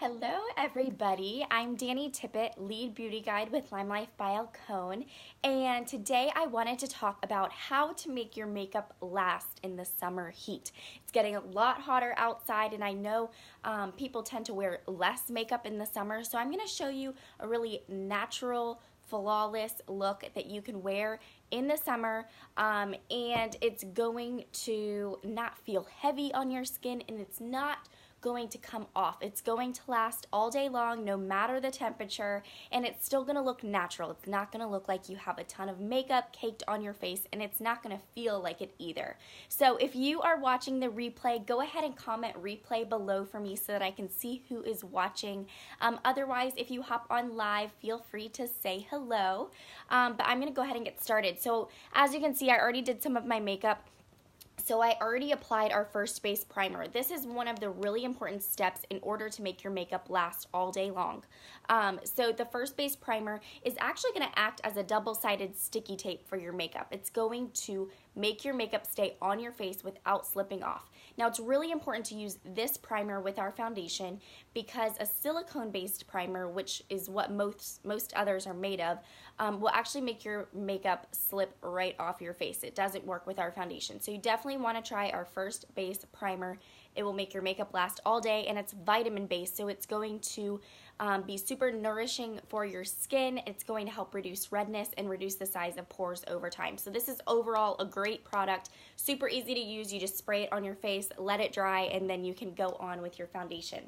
Hello everybody, I'm Danny Tippett, lead beauty guide with Lime Life by Alcone, and today I wanted to talk about how to make your makeup last in the summer heat. It's getting a lot hotter outside, and I know people tend to wear less makeup in the summer, so I'm going to show you a really natural, flawless look that you can wear in the summer, and it's going to not feel heavy on your skin, and it's not going to come off. It's going to last all day long, no matter the temperature, and it's still going to look natural. It's not going to look like you have a ton of makeup caked on your face, and it's not going to feel like it either. So if you are watching the replay, go ahead and comment replay below for me so that I can see who is watching. Otherwise, if you hop on live, feel free to say hello. But I'm going to go ahead and get started. So as you can see, I already did some of my makeup. So I already applied our first base primer. This is one of the really important steps in order to make your makeup last all day long. So the first base primer is actually going to act as a double-sided sticky tape for your makeup. It's going to make your makeup stay on your face without slipping off. Now it's really important to use this primer with our foundation because a silicone-based primer, which is what most others are made of, will actually make your makeup slip right off your face. It doesn't work with our foundation. So you definitely want to try our first base primer. It will make your makeup last all day, and it's vitamin based, so it's going to be super nourishing for your skin. It's going to help reduce redness and reduce the size of pores over time. So this is overall a great product, super easy to use. You just spray it on your face, let it dry, and then you can go on with your foundation.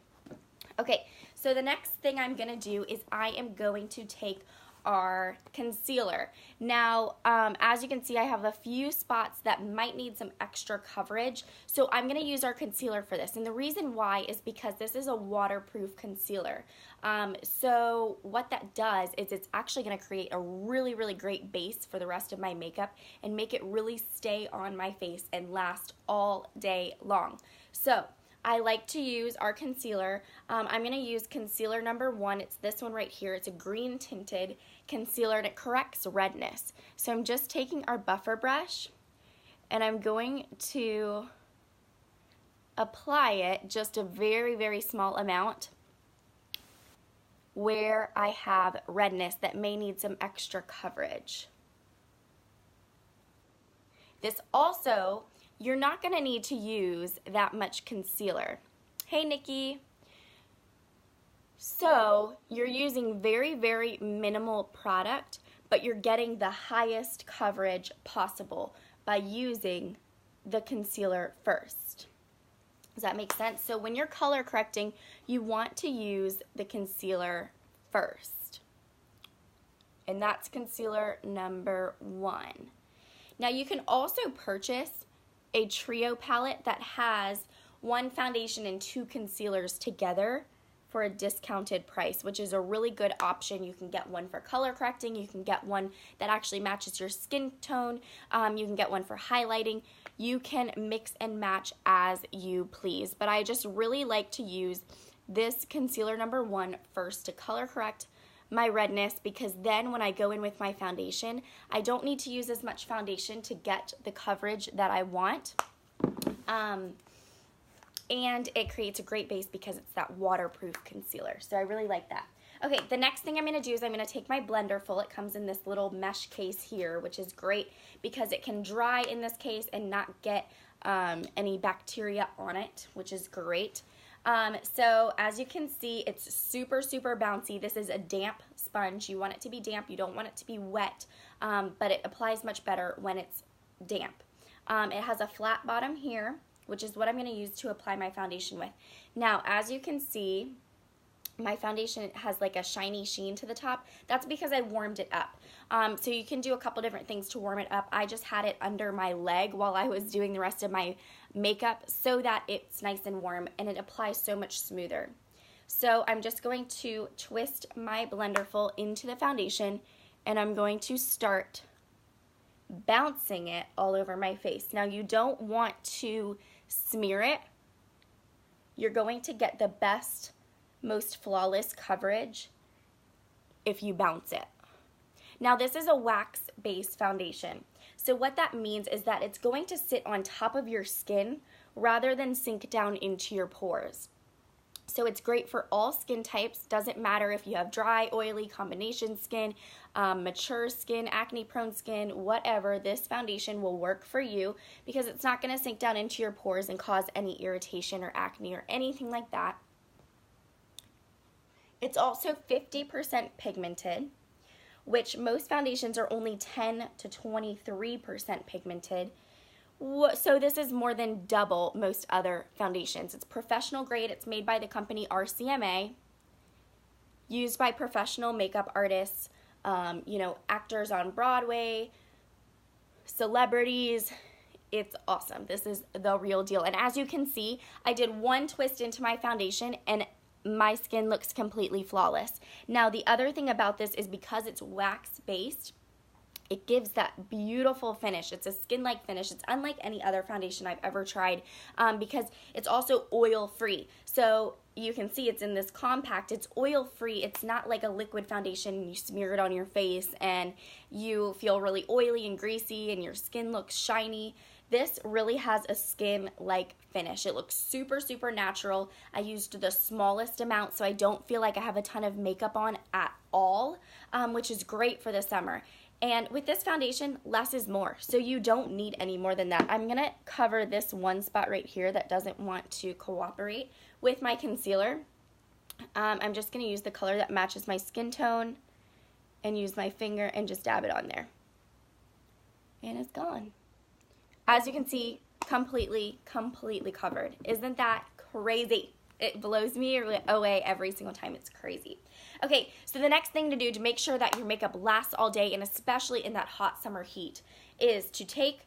Okay, so the next thing I'm going to do is I am going to take our concealer. Now, as you can see, I have a few spots that might need some extra coverage, so I'm going to use our concealer for this. And the reason why is because this is a waterproof concealer. So what that does is it's actually going to create a really, really great base for the rest of my makeup and make it really stay on my face and last all day long. So I like to use our concealer. I'm going to use concealer number 1. It's this one right here. It's a green tinted concealer, and it corrects redness. So I'm just taking our buffer brush, and I'm going to apply it just a very, very small amount where I have redness that may need some extra coverage. This also, you're not going to need to use that much concealer. Hey, Nikki. So you're using very, very minimal product, but you're getting the highest coverage possible by using the concealer first. Does that make sense? So when you're color correcting, you want to use the concealer first. And that's concealer number 1. Now you can also purchase a trio palette that has one foundation and 2 concealers together for a discounted price, which is a really good option. You can get one for color correcting, you can get one that actually matches your skin tone, you can get one for highlighting. You can mix and match as you please, but I just really like to use this concealer number 1 first to color correct my redness, because then when I go in with my foundation, I don't need to use as much foundation to get the coverage that I want. And it creates a great base because it's that waterproof concealer. So I really like that. Okay, the next thing I'm going to do is I'm going to take my blender full. It comes in this little mesh case here, which is great because it can dry in this case and not get any bacteria on it, which is great. So as you can see, it's super, super bouncy. This is a damp sponge. You want it to be damp. You don't want it to be wet, but it applies much better when it's damp. It has a flat bottom here, which is what I'm going to use to apply my foundation with. Now, as you can see, my foundation has like a shiny sheen to the top. That's because I warmed it up. So you can do a couple different things to warm it up. I just had it under my leg while I was doing the rest of my makeup so that it's nice and warm and it applies so much smoother. So I'm just going to twist my blender full into the foundation, and I'm going to start bouncing it all over my face. Now you don't want to smear it. You're going to get the best, most flawless coverage if you bounce it. Now this is a wax-based foundation. So what that means is that it's going to sit on top of your skin rather than sink down into your pores. So it's great for all skin types. Doesn't matter if you have dry, oily, combination skin, mature skin, acne-prone skin, whatever. This foundation will work for you because it's not going to sink down into your pores and cause any irritation or acne or anything like that. It's also 50% pigmented, which most foundations are only 10 to 23% pigmented. So this is more than double most other foundations. It's professional grade. It's made by the company RCMA, used by professional makeup artists, actors on Broadway, celebrities. It's awesome. This is the real deal. And as you can see, I did one twist into my foundation and my skin looks completely flawless. Now, the other thing about this is because it's wax-based, it gives that beautiful finish. It's a skin-like finish. It's unlike any other foundation I've ever tried because it's also oil-free. So you can see it's in this compact. It's oil-free. It's not like a liquid foundation and you smear it on your face and you feel really oily and greasy and your skin looks shiny. This really has a skin-like finish. It looks super, super natural. I used the smallest amount so I don't feel like I have a ton of makeup on at all, which is great for the summer. And with this foundation, less is more. So you don't need any more than that. I'm gonna cover this one spot right here that doesn't want to cooperate with my concealer. I'm just gonna use the color that matches my skin tone and use my finger and just dab it on there. And it's gone. As you can see, completely covered. Isn't that crazy? It blows me away every single time. It's crazy. Okay, so the next thing to do to make sure that your makeup lasts all day, and especially in that hot summer heat, is to take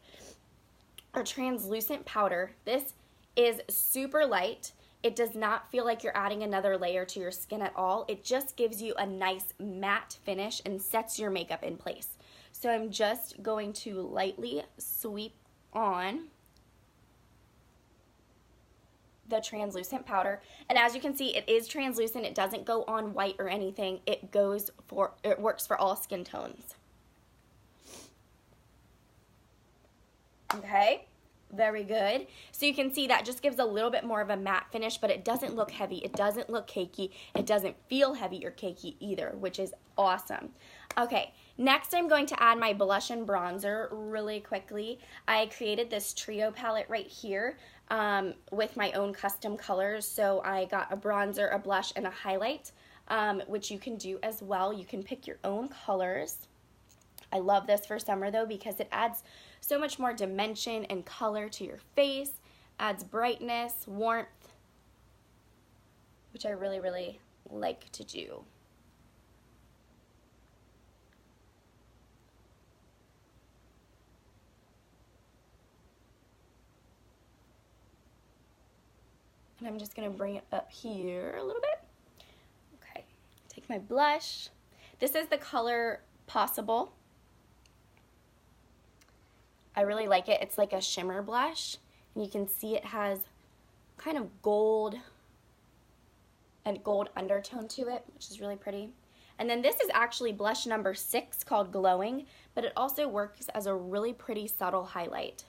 a translucent powder. This is super light. It does not feel like you're adding another layer to your skin at all. It just gives you a nice matte finish and sets your makeup in place. So I'm just going to lightly sweep on the translucent powder, and as you can see, it is translucent. It doesn't go on white or anything. It works for all skin tones. Okay, very good. So you can see that just gives a little bit more of a matte finish, but it doesn't look heavy. It doesn't look cakey. It doesn't feel heavy or cakey either, which is awesome. Okay, next I'm going to add my blush and bronzer really quickly. I created this trio palette right here with my own custom colors. So I got a bronzer, a blush, and a highlight, which you can do as well. You can pick your own colors. I love this for summer though because it adds so much more dimension and color to your face, adds brightness, warmth, which I really like to do. And I'm just going to bring it up here a little bit. Okay, take my blush. This is the color Possible. I really like it. It's like a shimmer blush. And you can see it has kind of gold undertone to it, which is really pretty. And then this is actually blush number 6 called Glowing, but it also works as a really pretty subtle highlight.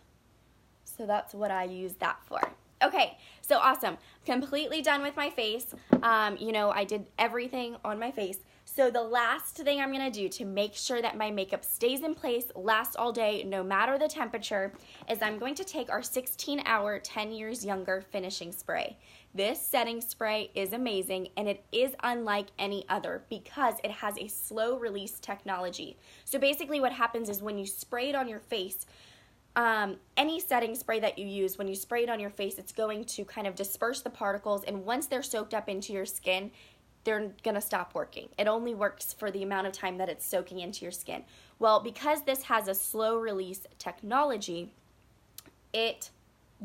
So that's what I use that for. Okay, so awesome. Completely done with my face. I did everything on my face. So the last thing I'm going to do to make sure that my makeup stays in place, lasts all day, no matter the temperature, is I'm going to take our 16-hour 10 Years Younger finishing spray. This setting spray is amazing, and it is unlike any other because it has a slow release technology. So basically what happens is when you spray it on your face, any setting spray that you use, when you spray it on your face, it's going to kind of disperse the particles, and once they're soaked up into your skin, they're gonna stop working. It only works for the amount of time that it's soaking into your skin. Well, because this has a slow release technology, it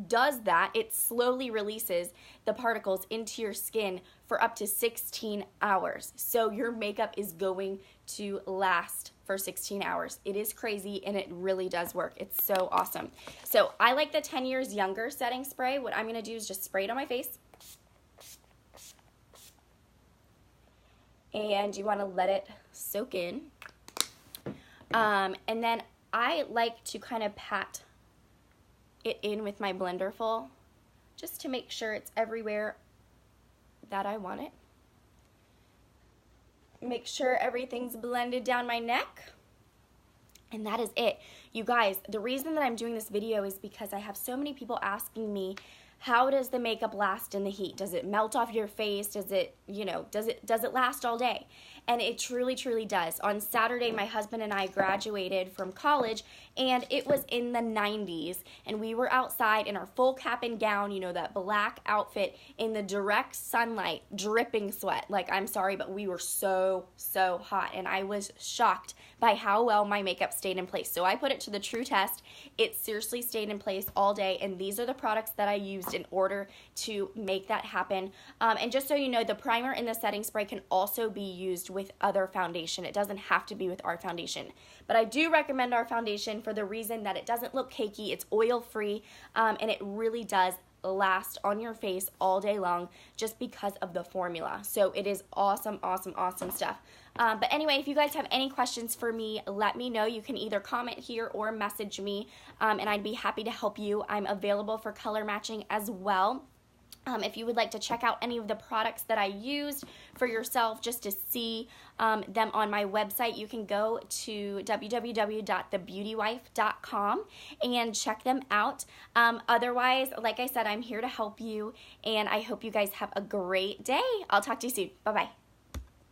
does that. It slowly releases the particles into your skin for up to 16 hours. So your makeup is going to last for 16 hours. It is crazy, and it really does work. It's so awesome. So I like the 10 Years Younger setting spray. What I'm gonna do is just spray it on my face. And you want to let it soak in. And then I like to kind of pat it in with my Blenderful just to make sure it's everywhere that I want it. Make sure everything's blended down my neck. And that is it. You guys, the reason that I'm doing this video is because I have so many people asking me, how does the makeup last in the heat? Does it melt off your face? Does it, does it last all day? And it truly, truly does. On Saturday, my husband and I graduated from college, and it was in the 90s, and we were outside in our full cap and gown, that black outfit, in the direct sunlight, dripping sweat. Like, I'm sorry, but we were so, so hot, and I was shocked by how well my makeup stayed in place. So I put it to the true test. It seriously stayed in place all day, and these are the products that I used in order to make that happen. And just so you know, the primer and the setting spray can also be used with other foundation. It doesn't have to be with our foundation. But I do recommend our foundation for the reason that it doesn't look cakey, it's oil-free, and it really does last on your face all day long just because of the formula. So it is awesome, awesome, awesome stuff. But anyway, if you guys have any questions for me, let me know. You can either comment here or message me, and I'd be happy to help you. I'm available for color matching as well. If you would like to check out any of the products that I used for yourself just to see them on my website, you can go to www.thebeautywife.com and check them out. Otherwise, like I said, I'm here to help you, and I hope you guys have a great day. I'll talk to you soon. Bye-bye.